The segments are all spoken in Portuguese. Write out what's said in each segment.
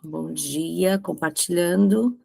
Bom dia, compartilhando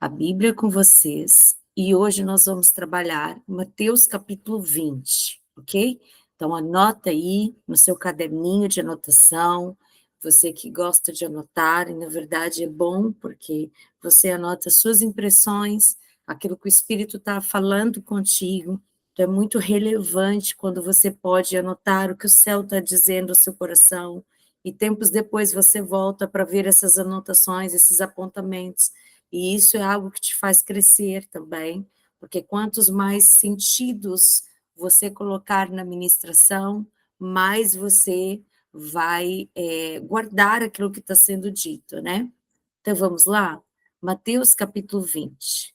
a Bíblia com vocês. E hoje nós vamos trabalhar Mateus capítulo 20, ok? Então anota aí no seu caderninho de anotação, você que gosta de anotar, e na verdade é bom porque você anota suas impressões, aquilo que o Espírito está falando contigo. Então é muito relevante quando você pode anotar o que o céu está dizendo ao seu coração, e tempos depois você volta para ver essas anotações, esses apontamentos, e isso é algo que te faz crescer também, porque quantos mais sentidos você colocar na ministração, mais você vai guardar aquilo que está sendo dito, né? Então vamos lá? Mateus capítulo 20.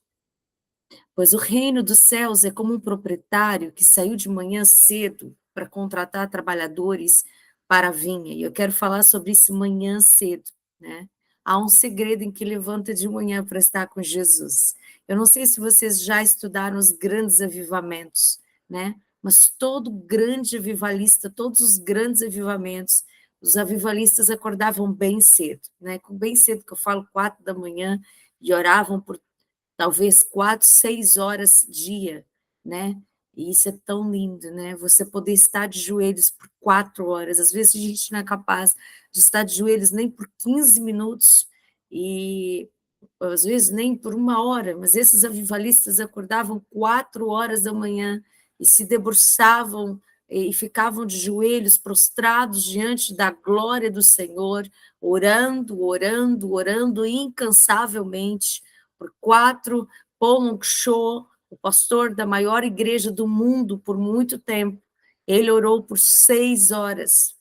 Pois o reino dos céus é como um proprietário que saiu de manhã cedo para contratar trabalhadores para a vinha. E eu quero falar sobre isso manhã cedo, né? Há um segredo em que levanta de manhã para estar com Jesus. Eu não sei se vocês já estudaram os grandes avivamentos, né? Mas todo grande avivalista, todos os grandes avivamentos, os avivalistas acordavam bem cedo, né? Com bem cedo, que eu falo 4 da manhã, e oravam por talvez 4, 6 horas dia, né? E isso é tão lindo, né? Você poder estar de joelhos por 4 horas. Às vezes a gente não é capaz de estar de joelhos nem por 15 minutos, e às vezes nem por 1 hora, mas esses avivalistas acordavam 4 horas da manhã e se debruçavam e ficavam de joelhos prostrados diante da glória do Senhor, orando, orando, orando incansavelmente por 4. Paul Mok-Cho, o pastor da maior igreja do mundo por muito tempo, ele orou por 6 horas.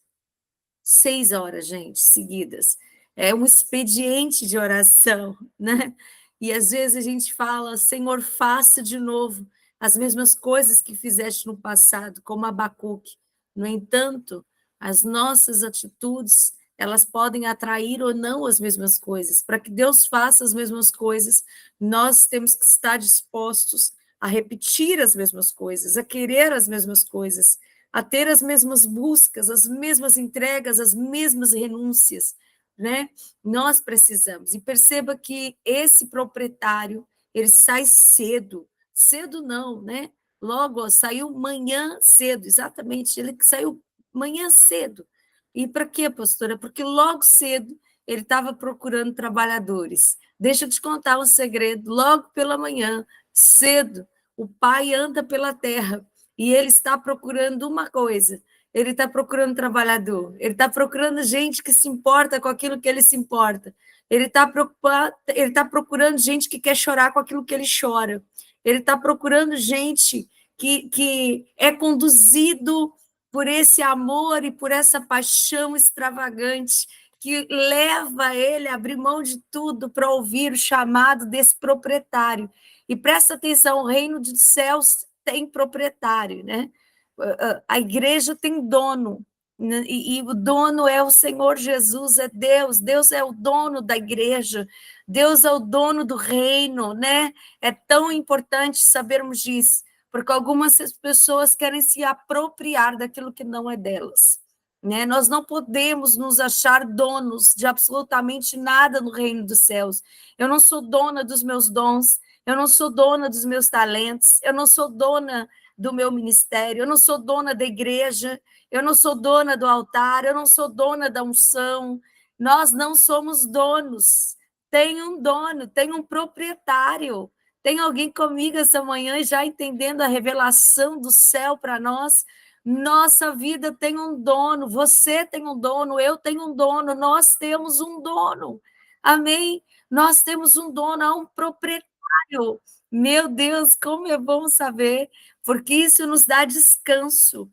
6 horas, gente, seguidas. É um expediente de oração, né? E às vezes a gente fala, Senhor, faça de novo as mesmas coisas que fizeste no passado, como Abacuque. No entanto, as nossas atitudes, elas podem atrair ou não as mesmas coisas. Para que Deus faça as mesmas coisas, nós temos que estar dispostos a repetir as mesmas coisas, a querer as mesmas coisas, a ter as mesmas buscas, as mesmas entregas, as mesmas renúncias, né? Nós precisamos. E perceba que esse proprietário, ele sai cedo, cedo não, né? Logo, ó, saiu manhã cedo, exatamente, ele que saiu manhã cedo. E para quê, pastora? Porque logo cedo ele estava procurando trabalhadores. Deixa eu te contar um segredo, logo pela manhã, cedo, o pai anda pela terra e ele está procurando uma coisa, ele está procurando trabalhador, ele está procurando gente que se importa com aquilo que ele se importa, ele está procurando gente que quer chorar com aquilo que ele chora, ele está procurando gente que é conduzido por esse amor e por essa paixão extravagante que leva ele a abrir mão de tudo para ouvir o chamado desse proprietário. E presta atenção, o reino dos céus tem proprietário, né? A igreja tem dono, né? E o dono é o Senhor Jesus, é Deus. Deus é o dono da igreja, Deus é o dono do reino, né? É tão importante sabermos disso, porque algumas pessoas querem se apropriar daquilo que não é delas, né? Nós não podemos nos achar donos de absolutamente nada no reino dos céus. Eu não sou dona dos meus dons, eu não sou dona dos meus talentos, eu não sou dona do meu ministério, eu não sou dona da igreja, eu não sou dona do altar, eu não sou dona da unção. Nós não somos donos. Tem um dono, tem um proprietário. Tem alguém comigo essa manhã já entendendo a revelação do céu para nós? Nossa vida tem um dono, você tem um dono, eu tenho um dono, nós temos um dono. Amém? Nós temos um dono, há um proprietário. Meu Deus, como é bom saber, porque isso nos dá descanso.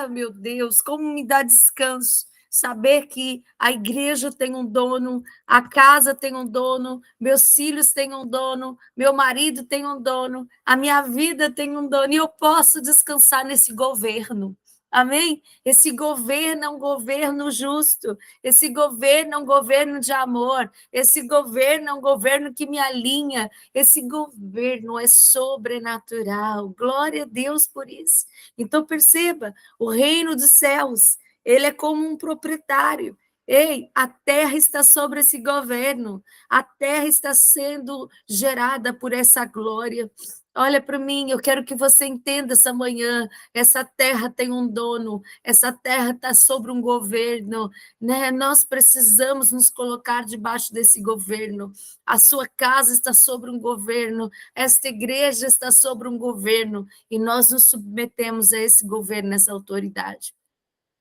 Meu Deus, como me dá descanso saber que a igreja tem um dono, a casa tem um dono, meus filhos têm um dono, meu marido tem um dono, a minha vida tem um dono, e eu posso descansar nesse governo. Amém? Esse governo é um governo justo, esse governo é um governo de amor, esse governo é um governo que me alinha, esse governo é sobrenatural. Glória a Deus por isso. Então, perceba, o reino dos céus, ele é como um proprietário, Ei, a terra está sobre esse governo, a terra está sendo gerada por essa glória. Olha para mim, eu quero que você entenda essa manhã. Essa terra tem um dono, essa terra está sobre um governo, né? Nós precisamos nos colocar debaixo desse governo. A sua casa está sobre um governo, esta igreja está sobre um governo, e nós nos submetemos a esse governo, essa autoridade.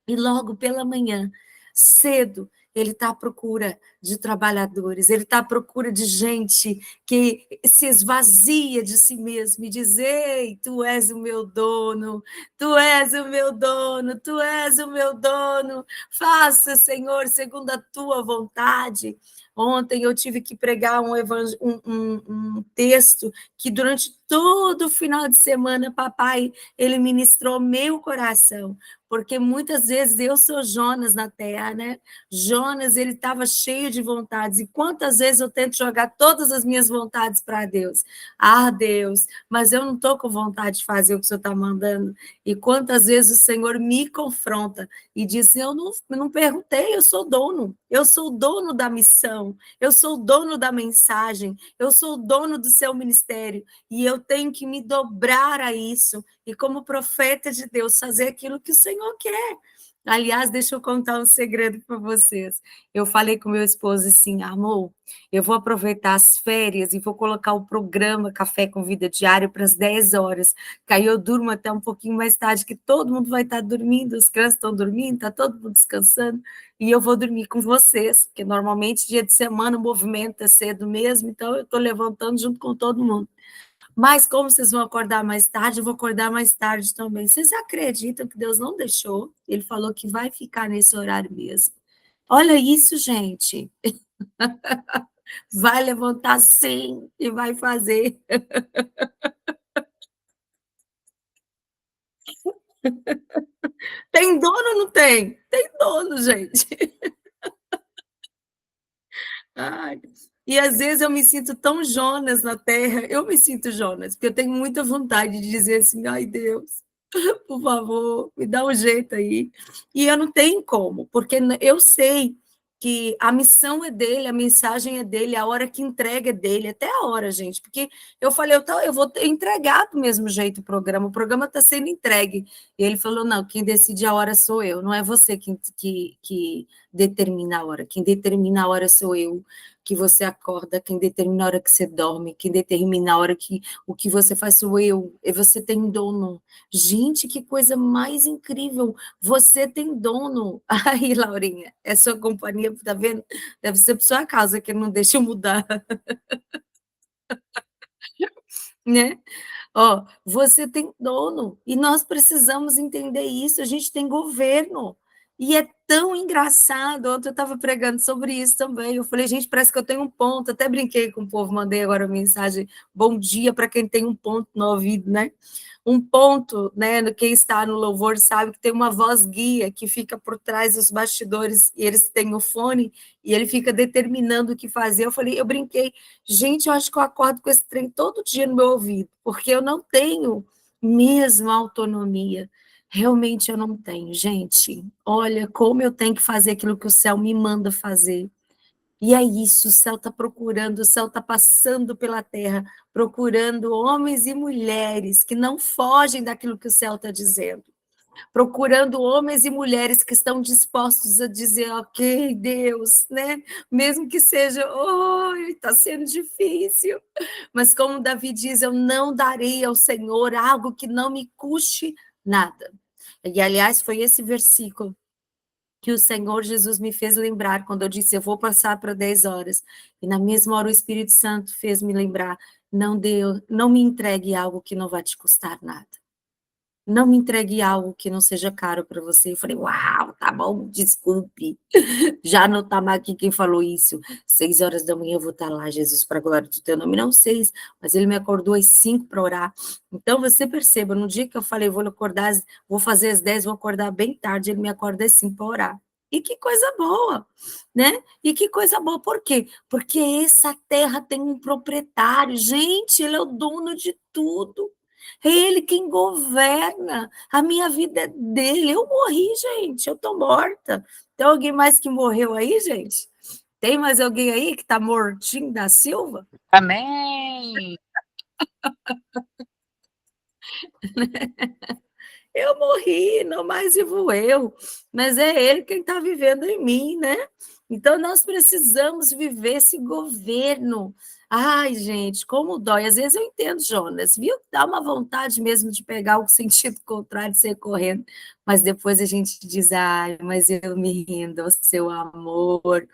E logo pela manhã, cedo, ele está à procura de trabalhadores, ele está à procura de gente que se esvazia de si mesmo e diz: Ei, tu és o meu dono, tu és o meu dono, tu és o meu dono, faça, Senhor, segundo a tua vontade. Ontem eu tive que pregar um texto que durante todo o final de semana, papai, ele ministrou meu coração, porque muitas vezes eu sou Jonas na terra, né? Jonas, ele estava cheio de vontades, e quantas vezes eu tento jogar todas as minhas vontades para Deus? Ah, Deus, mas eu não estou com vontade de fazer o que o Senhor está mandando. E quantas vezes o Senhor me confronta e diz: eu não perguntei, eu sou o dono da missão, eu sou o dono da mensagem, eu sou o dono do seu ministério, e eu tenho que me dobrar a isso, e como profeta de Deus, fazer aquilo que o Senhor quer. Aliás, deixa eu contar um segredo para vocês. Eu falei com meu esposo assim: amor, eu vou aproveitar as férias e vou colocar o programa Café com Vida Diário para as 10 horas, que aí eu durmo até um pouquinho mais tarde, que todo mundo vai estar dormindo, os crianças estão dormindo, está todo mundo descansando, e eu vou dormir com vocês, porque normalmente dia de semana o movimento é cedo mesmo, então eu estou levantando junto com todo mundo. Mas como vocês vão acordar mais tarde, eu vou acordar mais tarde também. Vocês acreditam que Deus não deixou? Ele falou que vai ficar nesse horário mesmo. Olha isso, gente. Vai levantar sim e vai fazer. Tem dono ou não tem? Tem dono, gente. Ai. E às vezes eu me sinto tão Jonas na terra, eu me sinto Jonas, porque eu tenho muita vontade de dizer assim: ai Deus, por favor, me dá um jeito aí. E eu não tenho como, porque eu sei que a missão é dele, a mensagem é dele, a hora que entrega é dele, até a hora, gente, porque eu falei, eu vou entregar do mesmo jeito o programa está sendo entregue. E ele falou: não, quem decide a hora sou eu, não é você que determina a hora, quem determina a hora sou eu, que você acorda, quem determina a hora que você dorme, quem determina a hora que o que você faz sou eu, e você tem dono. Gente, que coisa mais incrível! Você tem dono. Aí, Laurinha, é sua companhia, tá vendo? Deve ser por sua causa que não deixa eu mudar, né? Ó, você tem dono e nós precisamos entender isso. A gente tem governo. E é tão engraçado. Ontem eu estava pregando sobre isso também. Eu falei, gente, parece que eu tenho um ponto. Até brinquei com o povo, mandei agora uma mensagem: bom dia para quem tem um ponto no ouvido, né? Um ponto, né? Quem está no louvor sabe que tem uma voz guia que fica por trás dos bastidores, e eles têm o fone e ele fica determinando o que fazer. Eu falei, eu brinquei, gente, eu acho que eu acordo com esse trem todo dia no meu ouvido, porque eu não tenho mesmo autonomia. Realmente eu não tenho, gente. Olha como eu tenho que fazer aquilo que o céu me manda fazer. E é isso, o céu está procurando, o céu está passando pela terra, procurando homens e mulheres que não fogem daquilo que o céu está dizendo, procurando homens e mulheres que estão dispostos a dizer: ok, Deus, né? Mesmo que seja, oi, está sendo difícil, mas como Davi diz, eu não darei ao Senhor algo que não me custe nada. E, aliás, foi esse versículo que o Senhor Jesus me fez lembrar quando eu disse: eu vou passar para 10 horas. E na mesma hora o Espírito Santo fez me lembrar: não me entregue algo que não vai te custar nada. Não me entregue algo que não seja caro para você. Eu falei: uau, tá bom, desculpe. Já não está mais aqui quem falou isso. 6 horas da manhã eu vou estar lá, Jesus, para a glória do teu nome. Não 6, mas ele me acordou às 5 para orar. Então você perceba, no dia que eu falei, vou acordar, vou fazer às 10, vou acordar bem tarde, ele me acorda às 5 para orar. E que coisa boa, né? E que coisa boa, por quê? Porque essa terra tem um proprietário, gente, ele é o dono de tudo. É ele quem governa. A minha vida é dele. Eu morri, gente. Eu estou morta. Tem alguém mais que morreu aí, gente? Tem mais alguém aí que está mortinho da Silva? Amém! Eu morri, não mais vivo eu, mas é ele quem está vivendo em mim, né? Então nós precisamos viver esse governo. Ai, gente, como dói. Às vezes eu entendo, Jonas, viu? Dá uma vontade mesmo de pegar o sentido contrário de sair correndo, mas depois a gente diz, ai, mas eu me rendo ao seu amor.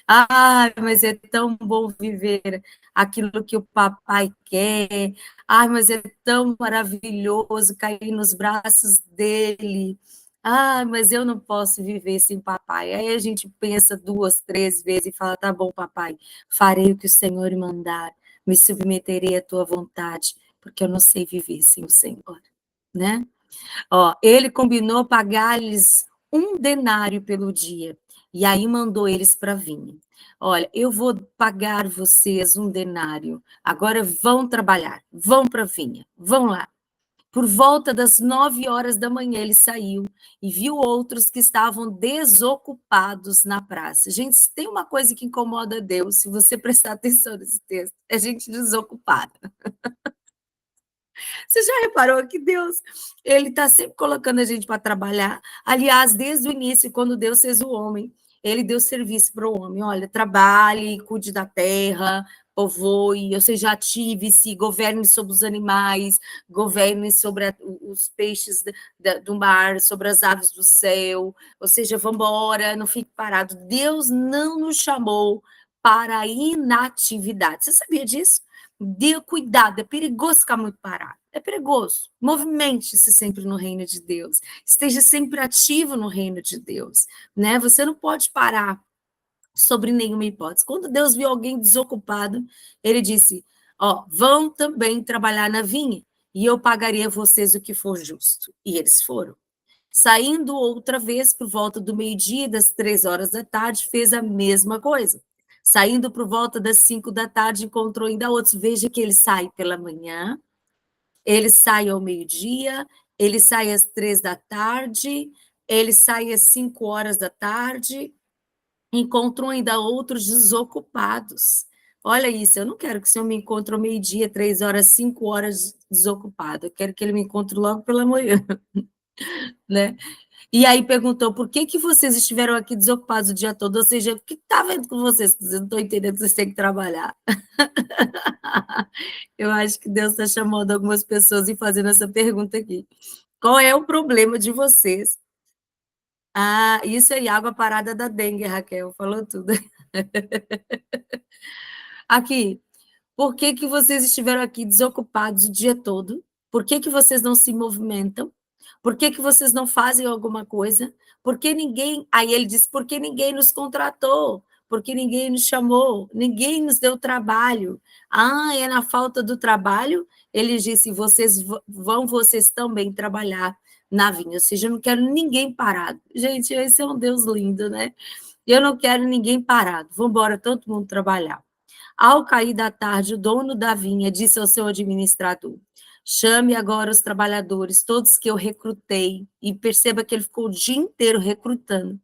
Ai, mas é tão bom viver aquilo que o papai quer. Ai, mas é tão maravilhoso cair nos braços dele. Ai, mas eu não posso viver sem papai. Aí a gente pensa 2, 3 vezes e fala: tá bom, papai, farei o que o Senhor mandar, me submeterei à tua vontade, porque eu não sei viver sem o Senhor, né? Ó, ele combinou pagar-lhes 1 denário pelo dia, e aí mandou eles para a vinha. Olha, eu vou pagar vocês 1 denário, agora vão trabalhar, vão para a vinha, vão lá. Por volta das 9 horas da manhã, ele saiu e viu outros que estavam desocupados na praça. Gente, se tem uma coisa que incomoda Deus, se você prestar atenção nesse texto, é gente desocupada. Você já reparou que Deus, ele está sempre colocando a gente para trabalhar? Aliás, desde o início, quando Deus fez o homem, ele deu serviço para o homem. Olha, trabalhe, cuide da terra, povoe, ou seja, ative-se, governe sobre os animais, governe sobre os peixes do mar, sobre as aves do céu, ou seja, vamos embora, não fique parado. Deus não nos chamou para a inatividade. Você sabia disso? Dê cuidado, é perigoso ficar muito parado. É perigoso. Movimente-se sempre no reino de Deus. Esteja sempre ativo no reino de Deus, né? Você não pode parar sobre nenhuma hipótese. Quando Deus viu alguém desocupado, ele disse: ó, vão também trabalhar na vinha, e eu pagaria a vocês o que for justo. E eles foram. Saindo outra vez por volta do meio-dia, das 3 horas da tarde, fez a mesma coisa. Saindo por volta das 5 da tarde, encontrou ainda outros. Veja que ele sai pela manhã, ele sai ao meio-dia, ele sai às 3 da tarde, ele sai às 5 horas da tarde, encontrou ainda outros desocupados. Olha isso, eu não quero que o senhor me encontre ao meio-dia, 3 horas, 5 horas desocupado. Eu quero que ele me encontre logo pela manhã, né? E aí perguntou por que vocês estiveram aqui desocupados o dia todo, ou seja, o que está vendo com vocês? Eu não estou entendendo que vocês têm que trabalhar. Eu acho que Deus está chamando algumas pessoas e fazendo essa pergunta aqui. Qual é o problema de vocês? Ah, isso aí, água parada da dengue, Raquel, falou tudo. Aqui, por que vocês estiveram aqui desocupados o dia todo? Por que vocês não se movimentam? Por que vocês não fazem alguma coisa? Porque ninguém. Aí ele disse: porque ninguém nos contratou, porque ninguém nos chamou, ninguém nos deu trabalho. Ah, é na falta do trabalho? Ele disse: vocês também trabalhar na vinha. Ou seja, eu não quero ninguém parado. Gente, esse é um Deus lindo, né? Eu não quero ninguém parado. Vamos embora, todo mundo trabalhar. Ao cair da tarde, o dono da vinha disse ao seu administrador: chame agora os trabalhadores, todos que eu recrutei, e perceba que ele ficou o dia inteiro recrutando.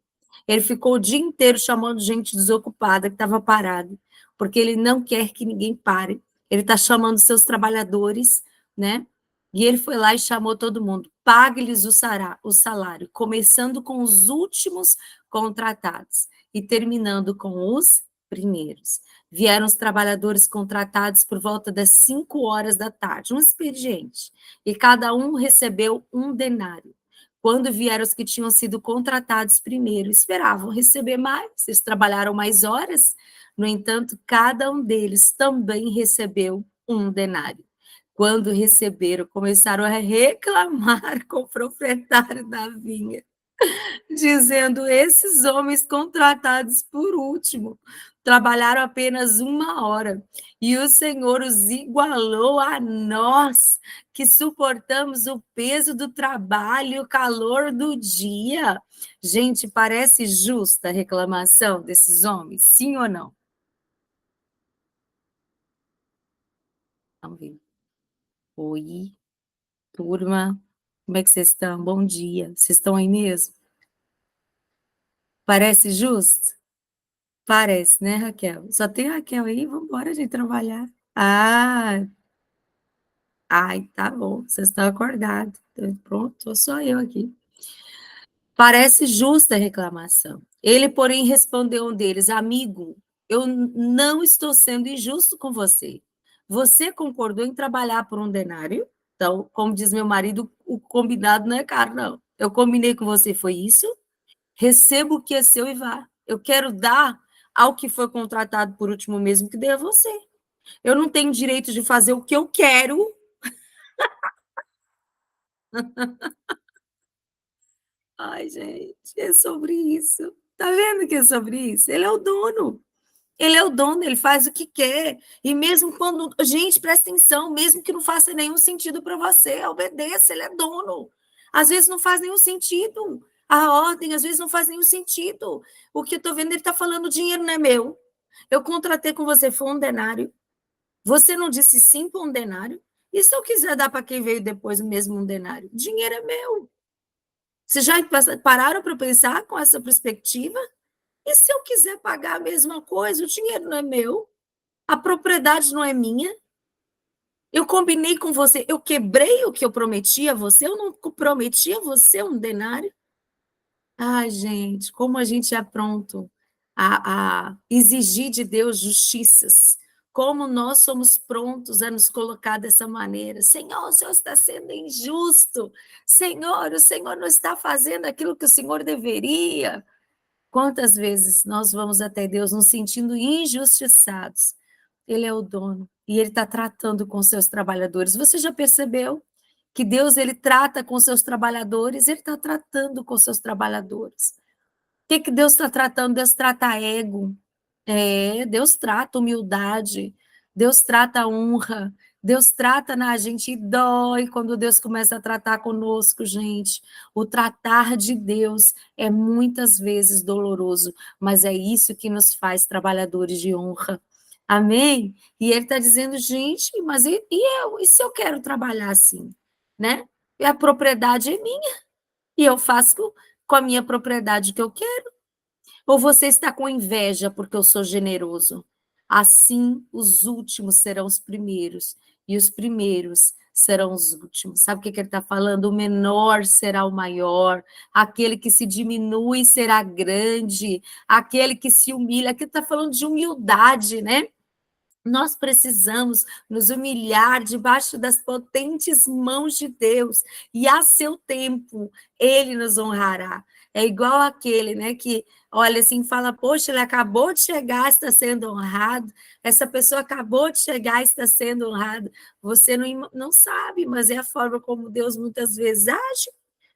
Ele ficou o dia inteiro chamando gente desocupada que estava parada, porque ele não quer que ninguém pare. Ele está chamando seus trabalhadores, né? E ele foi lá e chamou todo mundo. Pague-lhes o salário, começando com os últimos contratados e terminando com os primeiros. Vieram os trabalhadores contratados por volta das 5 horas da tarde, um expediente, e cada um recebeu 1 denário. Quando vieram os que tinham sido contratados primeiro, esperavam receber mais, eles trabalharam mais horas, no entanto, cada um deles também recebeu 1 denário. Quando receberam, começaram a reclamar com o proprietário da vinha, dizendo: esses homens contratados por último trabalharam apenas 1 hora, e o Senhor os igualou a nós, que suportamos o peso do trabalho e o calor do dia. Gente, parece justa a reclamação desses homens, sim ou não? Vamos ver. Oi. turma. Como é que vocês estão? Bom dia. Vocês estão aí mesmo? Parece justo? Parece, né, Raquel? Só tem a Raquel aí, vamos embora, gente, trabalhar. Ai, tá bom, vocês estão acordados. Pronto, tô só eu aqui. Parece justa a reclamação. Ele, porém, respondeu um deles: amigo, eu não estou sendo injusto com você. Você concordou em trabalhar por um denário? Então, como diz meu marido, o combinado não é caro, não. Eu combinei com você, foi isso? Receba o que é seu e vá. Eu quero dar ao que foi contratado por último mesmo que dê a você. Eu não tenho direito de fazer o que eu quero. Ai, gente, é sobre isso. Tá vendo que é sobre isso? Ele é o dono. Ele é o dono, ele faz o que quer. E mesmo quando. Gente, presta atenção, mesmo que não faça nenhum sentido para você, obedeça, ele é dono. Às vezes não faz nenhum sentido. A ordem, às vezes, não faz nenhum sentido. O que eu estou vendo, ele está falando: o dinheiro não é meu. Eu contratei com você, foi um denário. Você não disse sim para um denário? E se eu quiser dar para quem veio depois mesmo um denário? O dinheiro é meu. Vocês já pararam para pensar com essa perspectiva? E se eu quiser pagar a mesma coisa, o dinheiro não é meu? A propriedade não é minha? Eu combinei com você, eu quebrei o que eu prometi a você, eu não prometi a você um denário? Ai, gente, como a gente é pronto a exigir de Deus justiças, como nós somos prontos a nos colocar dessa maneira. Senhor, o Senhor está sendo injusto. Senhor, o Senhor não está fazendo aquilo que o Senhor deveria. Quantas vezes nós vamos até Deus nos sentindo injustiçados? Ele é o dono e ele está tratando com seus trabalhadores. Você já percebeu que Deus ele trata com seus trabalhadores? Ele está tratando com seus trabalhadores. O que Deus está tratando? Deus trata ego. Deus trata humildade. Deus trata honra. Deus trata na gente e dói quando Deus começa a tratar conosco, gente. O tratar de Deus é muitas vezes doloroso, mas é isso que nos faz trabalhadores de honra. Amém? E ele está dizendo, gente, mas e eu? E se eu quero trabalhar assim? Né? E a propriedade é minha. E eu faço com a minha propriedade o que eu quero. Ou você está com inveja porque eu sou generoso? Assim, os últimos serão os primeiros, e os primeiros serão os últimos. Sabe o que ele está falando? O menor será o maior, aquele que se diminui será grande, aquele que se humilha. Aqui está falando de humildade, né? Nós precisamos nos humilhar debaixo das potentes mãos de Deus, e a seu tempo ele nos honrará. É igual aquele, né, que olha assim, fala: poxa, ele acabou de chegar, está sendo honrado. Essa pessoa acabou de chegar, está sendo honrado. Você não sabe, mas é a forma como Deus muitas vezes age,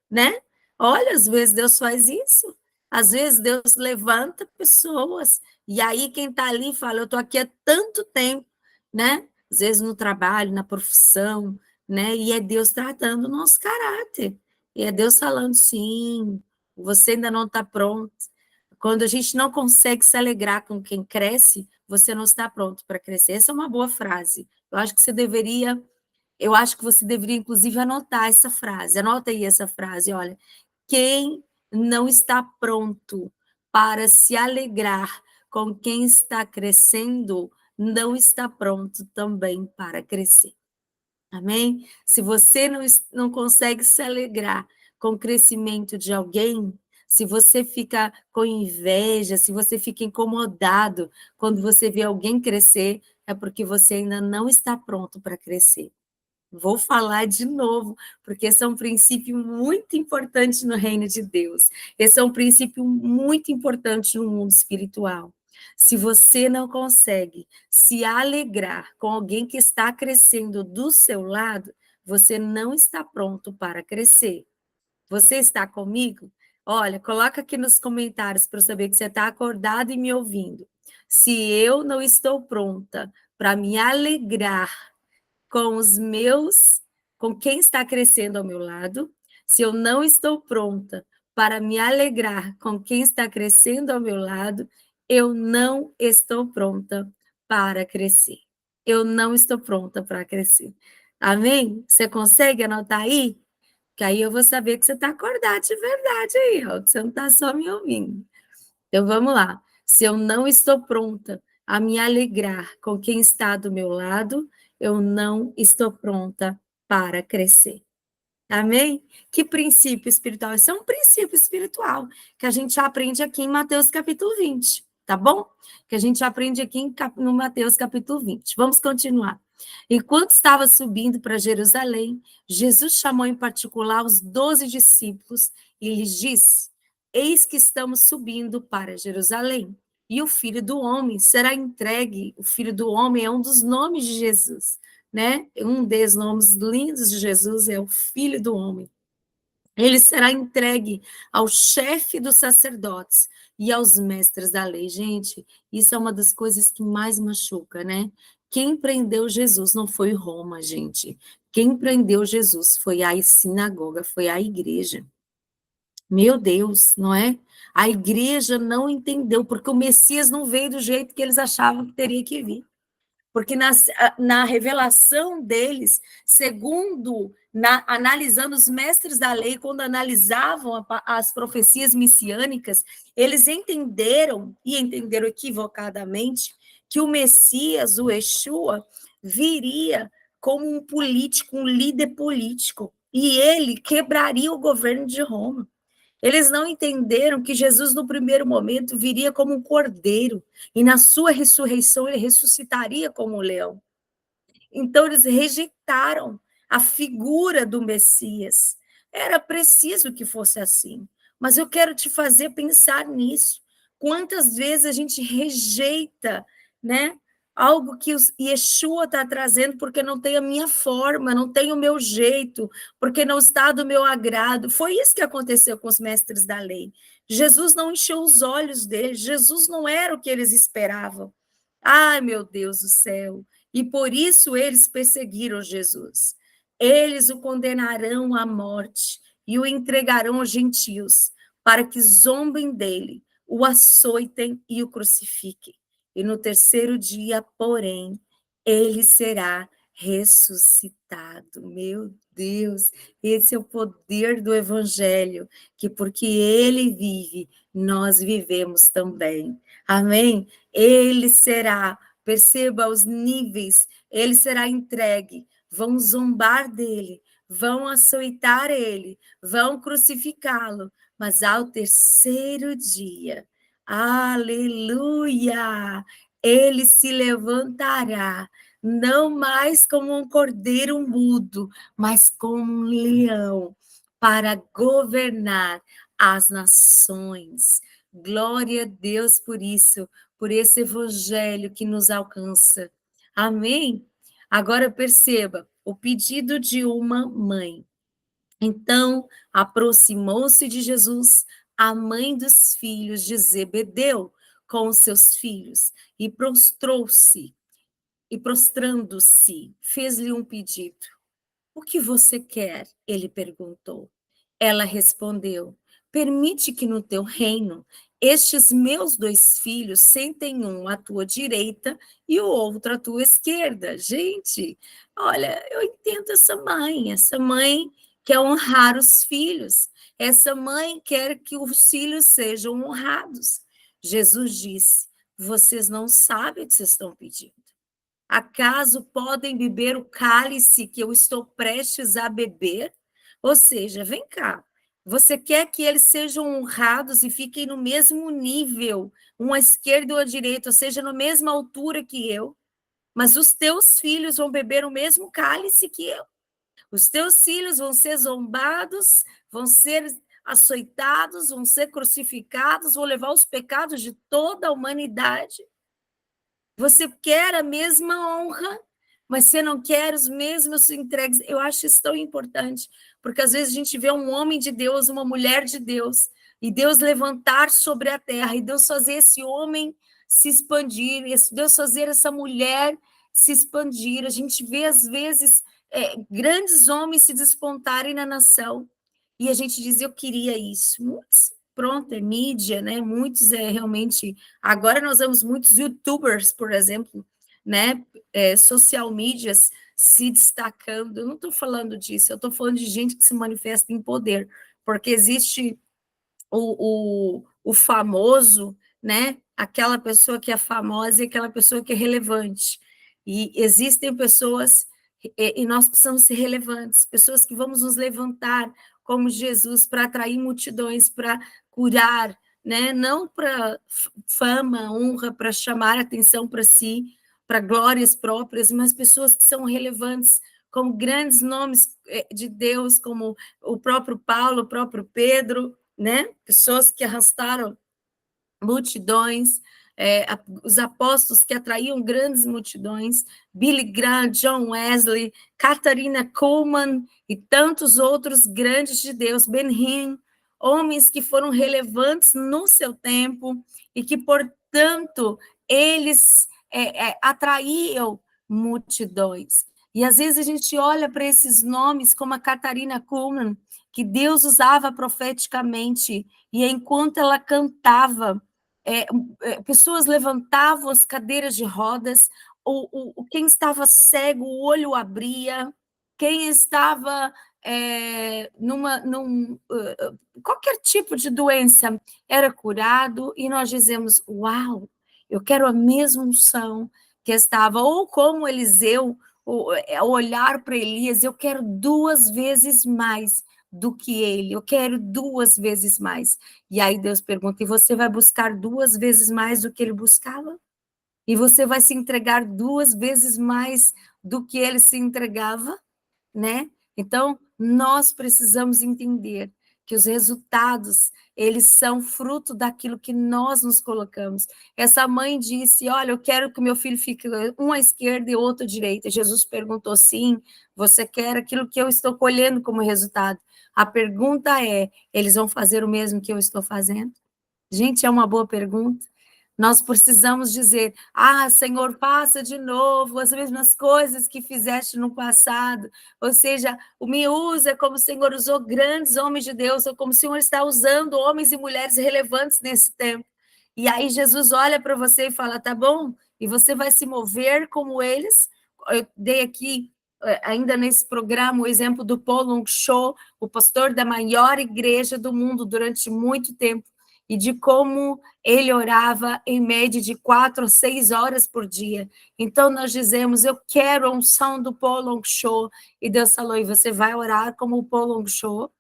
né? Olha, às vezes Deus faz isso. Às vezes Deus levanta pessoas e aí quem está ali fala: eu estou aqui há tanto tempo, né? Às vezes no trabalho, na profissão, né? E é Deus tratando o nosso caráter. E é Deus falando: sim, você ainda não está pronto. Quando a gente não consegue se alegrar com quem cresce, você não está pronto para crescer. Essa é uma boa frase. Eu acho que você deveria, inclusive, anotar essa frase. Anota aí essa frase, olha. Quem não está pronto para se alegrar com quem está crescendo, não está pronto também para crescer. Amém? Se você não consegue se alegrar com o crescimento de alguém, se você fica com inveja, se você fica incomodado quando você vê alguém crescer, é porque você ainda não está pronto para crescer. Vou falar de novo, porque esse é um princípio muito importante no reino de Deus. Esse é um princípio muito importante no mundo espiritual. Se você não consegue se alegrar com alguém que está crescendo do seu lado, você não está pronto para crescer. Você está comigo? Olha, coloca aqui nos comentários para eu saber que você está acordado e me ouvindo. Se eu não estou pronta para me alegrar com os meus, com quem está crescendo ao meu lado, se eu não estou pronta para me alegrar com quem está crescendo ao meu lado, eu não estou pronta para crescer. Eu não estou pronta para crescer. Amém? Você consegue anotar aí? Que aí eu vou saber que você está acordado de verdade aí, ó, que você não está só me ouvindo. Então vamos lá. Se eu não estou pronta a me alegrar com quem está do meu lado, eu não estou pronta para crescer. Amém? Que princípio espiritual? Isso é um princípio espiritual que a gente aprende aqui em Mateus capítulo 20, tá bom? Que a gente aprende aqui no Mateus capítulo 20. Vamos continuar. Enquanto estava subindo para Jerusalém, Jesus chamou em particular os 12 discípulos e lhes disse: Eis que estamos subindo para Jerusalém, e o Filho do Homem será entregue. O Filho do Homem é um dos nomes de Jesus, né? Um dos nomes lindos de Jesus é o Filho do Homem. Ele será entregue ao chefe dos sacerdotes e aos mestres da lei. Gente, isso é uma das coisas que mais machuca, né? Quem prendeu Jesus não foi Roma, gente. Quem prendeu Jesus foi a sinagoga, foi a igreja. Meu Deus, não é? A igreja não entendeu, porque o Messias não veio do jeito que eles achavam que teria que vir. Porque na revelação deles, analisando os mestres da lei, quando analisavam as profecias messiânicas, eles entenderam, e entenderam equivocadamente, que o Messias, o Yeshua, viria como um político, um líder político, e ele quebraria o governo de Roma. Eles não entenderam que Jesus, no primeiro momento, viria como um cordeiro, e na sua ressurreição ele ressuscitaria como um leão. Então, eles rejeitaram a figura do Messias. Era preciso que fosse assim. Mas eu quero te fazer pensar nisso. Quantas vezes a gente rejeita, né? Algo que o Yeshua está trazendo porque não tem a minha forma, não tem o meu jeito, porque não está do meu agrado. Foi isso que aconteceu com os mestres da lei. Jesus não encheu os olhos deles, Jesus não era o que eles esperavam. Ai, meu Deus do céu! E por isso eles perseguiram Jesus. Eles o condenarão à morte e o entregarão aos gentios, para que zombem dele, o açoitem e o crucifiquem. E no terceiro dia, porém, ele será ressuscitado. Meu Deus, esse é o poder do evangelho, que porque ele vive, nós vivemos também. Amém? Ele será, perceba os níveis, ele será entregue, vão zombar dele, vão açoitar ele, vão crucificá-lo, mas ao terceiro dia, aleluia, ele se levantará, não mais como um cordeiro mudo, mas como um leão, para governar as nações. Glória a Deus por isso, por esse evangelho que nos alcança. Amém? Agora perceba o pedido de uma mãe. Então, aproximou-se de Jesus a mãe dos filhos de Zebedeu com os seus filhos e prostrou-se, e prostrando-se, fez-lhe um pedido. O que você quer? Ele perguntou. Ela respondeu: Permite que no teu reino estes meus dois filhos sentem um à tua direita e o outro à tua esquerda. Gente, olha, eu entendo essa mãe quer honrar os filhos, essa mãe quer que os filhos sejam honrados. Jesus disse: Vocês não sabem o que vocês estão pedindo. Acaso podem beber o cálice que eu estou prestes a beber? Ou seja, vem cá, você quer que eles sejam honrados e fiquem no mesmo nível, um à esquerda ou à direita, ou seja, na mesma altura que eu, mas os teus filhos vão beber o mesmo cálice que eu. Os teus filhos vão ser zombados, vão ser açoitados, vão ser crucificados, vão levar os pecados de toda a humanidade. Você quer a mesma honra, mas você não quer os mesmos entregues. Eu acho isso tão importante, porque às vezes a gente vê um homem de Deus, uma mulher de Deus, e Deus levantar sobre a terra, e Deus fazer esse homem se expandir, Deus fazer essa mulher se expandir. A gente vê, às vezes, grandes homens se despontarem na nação, e a gente diz, eu queria isso. Muitos, pronto, é mídia, né? Muitos realmente... Agora nós vemos muitos youtubers, por exemplo, né, social medias se destacando. Eu não estou falando disso, eu estou falando de gente que se manifesta em poder, porque existe o famoso, né? Aquela pessoa que é famosa e aquela pessoa que é relevante. E existem pessoas, e nós precisamos ser relevantes, pessoas que vamos nos levantar como Jesus para atrair multidões, para curar, né? Não para fama, honra, para chamar atenção para si, para glórias próprias, mas pessoas que são relevantes, como grandes nomes de Deus, como o próprio Paulo, o próprio Pedro, né? Pessoas que arrastaram multidões, os apóstolos que atraíam grandes multidões, Billy Graham, John Wesley, Katharina Kuhlman e tantos outros grandes de Deus, Ben Hinn, homens que foram relevantes no seu tempo e que, portanto, eles atraíam multidões. E às vezes a gente olha para esses nomes como a Katharina Kuhlman, que Deus usava profeticamente, e enquanto ela cantava, pessoas levantavam as cadeiras de rodas, quem estava cego, o olho abria, quem estava qualquer tipo de doença era curado, e nós dizemos, uau, eu quero a mesma unção que estava, ou como Eliseu, olhar para Elias, eu quero 2 vezes mais do que ele, eu quero 2 vezes mais. E aí Deus pergunta, e você vai buscar 2 vezes mais do que ele buscava? E você vai se entregar 2 vezes mais do que ele se entregava? Né? Então, nós precisamos entender que os resultados, eles são fruto daquilo que nós nos colocamos. Essa mãe disse, olha, eu quero que meu filho fique um à esquerda e outro à direita. Jesus perguntou, sim, você quer aquilo que eu estou colhendo como resultado? A pergunta é, eles vão fazer o mesmo que eu estou fazendo? Gente, é uma boa pergunta. Nós precisamos dizer, Senhor, faça de novo as mesmas coisas que fizeste no passado. Ou seja, me usa como o Senhor usou grandes homens de Deus, ou como o Senhor está usando homens e mulheres relevantes nesse tempo. E aí Jesus olha para você e fala, tá bom? E você vai se mover como eles. Eu dei aqui, ainda nesse programa, o exemplo do Paul Long Cho, o pastor da maior igreja do mundo durante muito tempo, e de como ele orava em média de 4 ou 6 horas por dia. Então, nós dizemos, eu quero a unção do Paul Long Cho. E Deus falou, e você vai orar como o Paul Long Cho?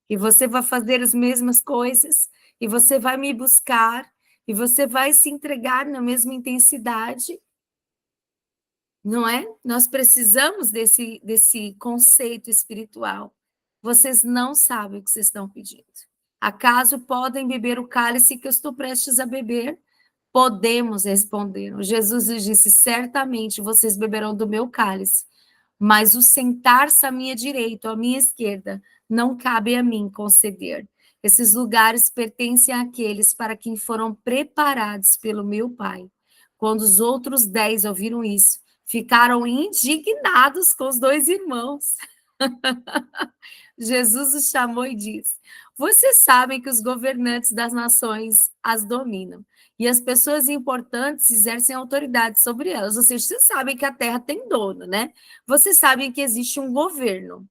E você vai fazer as mesmas coisas? E você vai me buscar? E você vai se entregar na mesma intensidade? Não é? Nós precisamos desse conceito espiritual. Vocês não sabem o que vocês estão pedindo. Acaso podem beber o cálice que eu estou prestes a beber? Podemos, responderam. Jesus lhes disse, certamente vocês beberão do meu cálice, mas o sentar-se à minha direita ou à minha esquerda não cabe a mim conceder. Esses lugares pertencem àqueles para quem foram preparados pelo meu Pai. Quando os outros 10 ouviram isso, ficaram indignados com os 2 irmãos. Jesus os chamou e disse, vocês sabem que os governantes das nações as dominam, e as pessoas importantes exercem autoridade sobre elas. Ou seja, vocês sabem que a terra tem dono, né? Vocês sabem que existe um governo.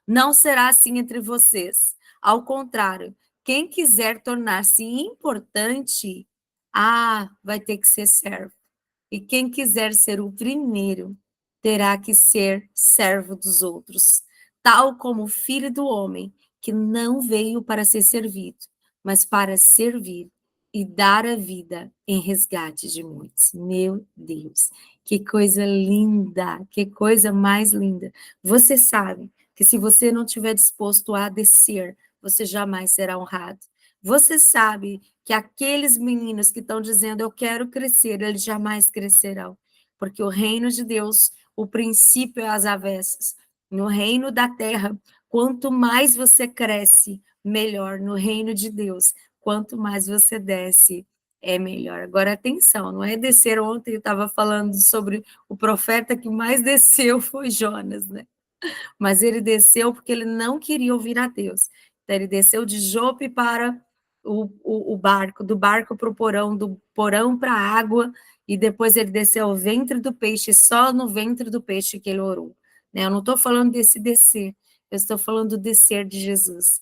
Não será assim entre vocês. Ao contrário, quem quiser tornar-se importante, vai ter que ser servo. E quem quiser ser o primeiro, terá que ser servo dos outros, tal como o Filho do Homem, que não veio para ser servido, mas para servir e dar a vida em resgate de muitos. Meu Deus, que coisa linda, que coisa mais linda. Você sabe que se você não estiver disposto a descer, você jamais será honrado. Você sabe que aqueles meninos que estão dizendo eu quero crescer, eles jamais crescerão, porque o reino de Deus, o princípio é as avessas. No reino da terra, quanto mais você cresce, melhor. No reino de Deus, quanto mais você desce, é melhor. Agora, atenção, não é descer. Ontem eu estava falando sobre o profeta que mais desceu foi Jonas, né? Mas ele desceu porque ele não queria ouvir a Deus. Então, ele desceu de Jope para o barco, do barco para o porão, do porão para a água, e depois ele desceu ao ventre do peixe, só no ventre do peixe que ele orou. Né? Eu não estou falando desse descer, eu estou falando do descer de Jesus,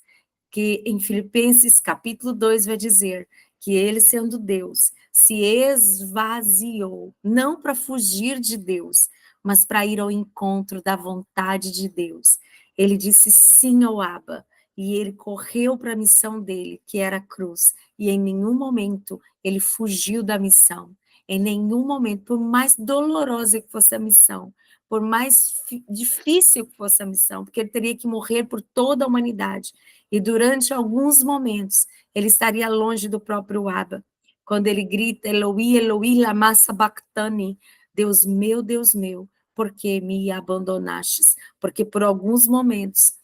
que em Filipenses capítulo 2 vai dizer que ele, sendo Deus, se esvaziou, não para fugir de Deus, mas para ir ao encontro da vontade de Deus. Ele disse sim ao Abba, e ele correu para a missão dele, que era a cruz, e em nenhum momento ele fugiu da missão. Em nenhum momento, por mais dolorosa que fosse a missão, por mais difícil que fosse a missão, porque ele teria que morrer por toda a humanidade, e durante alguns momentos ele estaria longe do próprio Abba, quando ele grita, Eloi, Eloi, lama sabachthani, Deus meu, por que me abandonastes? Porque por alguns momentos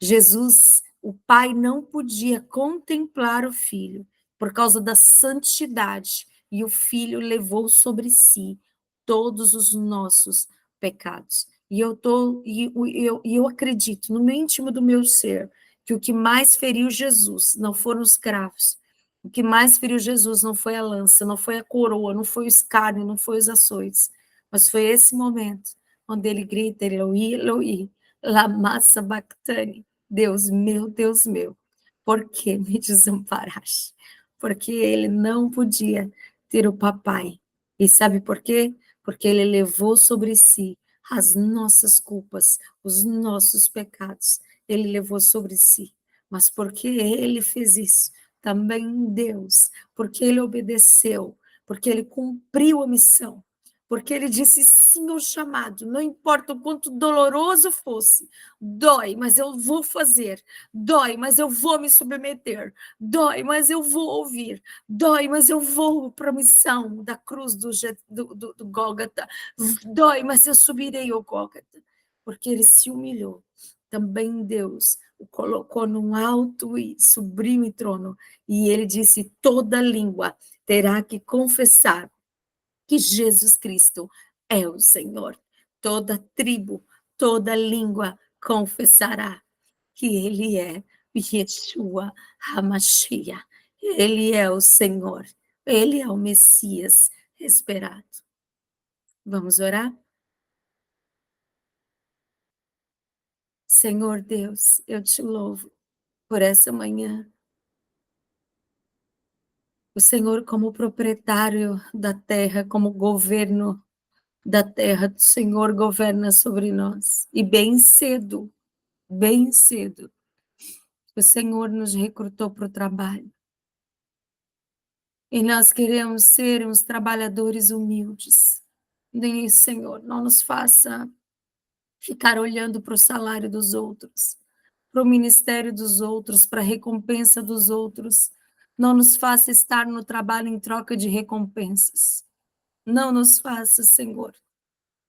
Jesus, o pai não podia contemplar o filho por causa da santidade, e o filho levou sobre si todos os nossos pecados. E eu acredito no íntimo do meu ser que o que mais feriu Jesus não foram os cravos. O que mais feriu Jesus não foi a lança, não foi a coroa, não foi o escárnio, não foi os açoites, mas foi esse momento onde ele grita, Eloi, Eloi, lama sabachthani, Deus meu, por que me desamparaste? Porque ele não podia ter o papai. E sabe por quê? Porque ele levou sobre si as nossas culpas, os nossos pecados. Ele levou sobre si. Mas porque ele fez isso, também Deus, porque ele obedeceu, porque ele cumpriu a missão, porque ele disse sim ao chamado, não importa o quanto doloroso fosse, dói, mas eu vou fazer, dói, mas eu vou me submeter, dói, mas eu vou ouvir, dói, mas eu vou para a missão da cruz do Gólgota, dói, mas eu subirei ao Gólgota, porque ele se humilhou. Também Deus o colocou num alto e sublime trono, e ele disse: toda língua terá que confessar que Jesus Cristo é o Senhor. Toda tribo, toda língua confessará que Ele é Yeshua HaMashiach. Ele é o Senhor. Ele é o Messias esperado. Vamos orar? Senhor Deus, eu te louvo por essa manhã. O Senhor, como proprietário da terra, como governo da terra, o Senhor governa sobre nós. E bem cedo, o Senhor nos recrutou para o trabalho. E nós queremos ser uns trabalhadores humildes. Nem, Senhor, não nos faça ficar olhando para o salário dos outros, para o ministério dos outros, para a recompensa dos outros. Não nos faça estar no trabalho em troca de recompensas. Não nos faça, Senhor.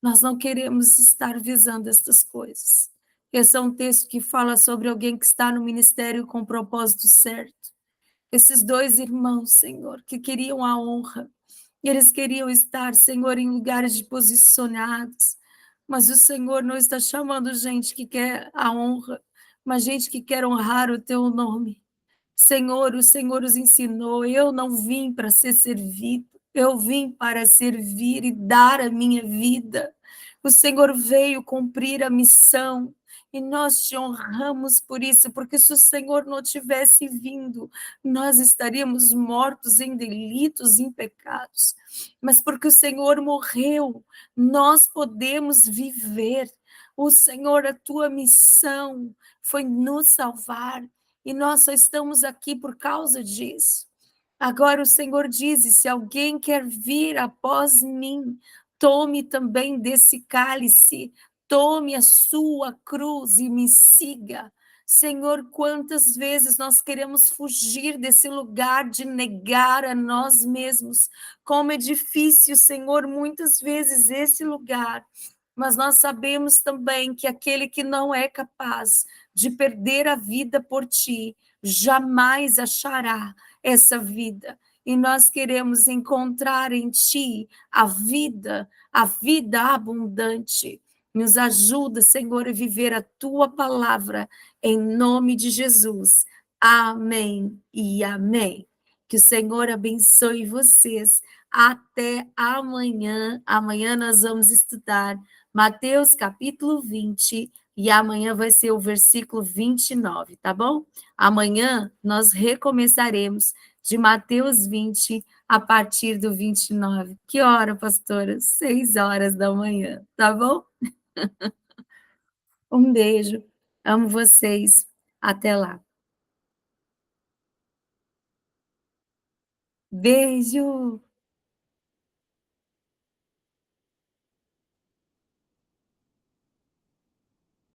Nós não queremos estar visando estas coisas. Esse é um texto que fala sobre alguém que está no ministério com o propósito certo. Esses dois irmãos, Senhor, que queriam a honra, eles queriam estar, Senhor, em lugares de posicionados, mas o Senhor não está chamando gente que quer a honra, mas gente que quer honrar o teu nome. Senhor, o Senhor os ensinou, eu não vim para ser servido, eu vim para servir e dar a minha vida. O Senhor veio cumprir a missão e nós te honramos por isso, porque se o Senhor não tivesse vindo, nós estaríamos mortos em delitos, em pecados. Mas porque o Senhor morreu, nós podemos viver. O Senhor, a tua missão foi nos salvar e nós só estamos aqui por causa disso. Agora o Senhor diz: se alguém quer vir após mim, tome também desse cálice, tome a sua cruz e me siga. Senhor, quantas vezes nós queremos fugir desse lugar de negar a nós mesmos. Como é difícil, Senhor, muitas vezes esse lugar. Mas nós sabemos também que aquele que não é capaz de perder a vida por ti, jamais achará essa vida. E nós queremos encontrar em ti a vida abundante. Nos ajuda, Senhor, a viver a tua palavra, em nome de Jesus. Amém e amém. Que o Senhor abençoe vocês. Até amanhã. Amanhã nós vamos estudar Mateus capítulo 20 e amanhã vai ser o versículo 29, tá bom? Amanhã nós recomeçaremos de Mateus 20 a partir do 29. Que hora, pastora? 6 horas da manhã, tá bom? Um beijo. Amo vocês. Até lá. Beijo!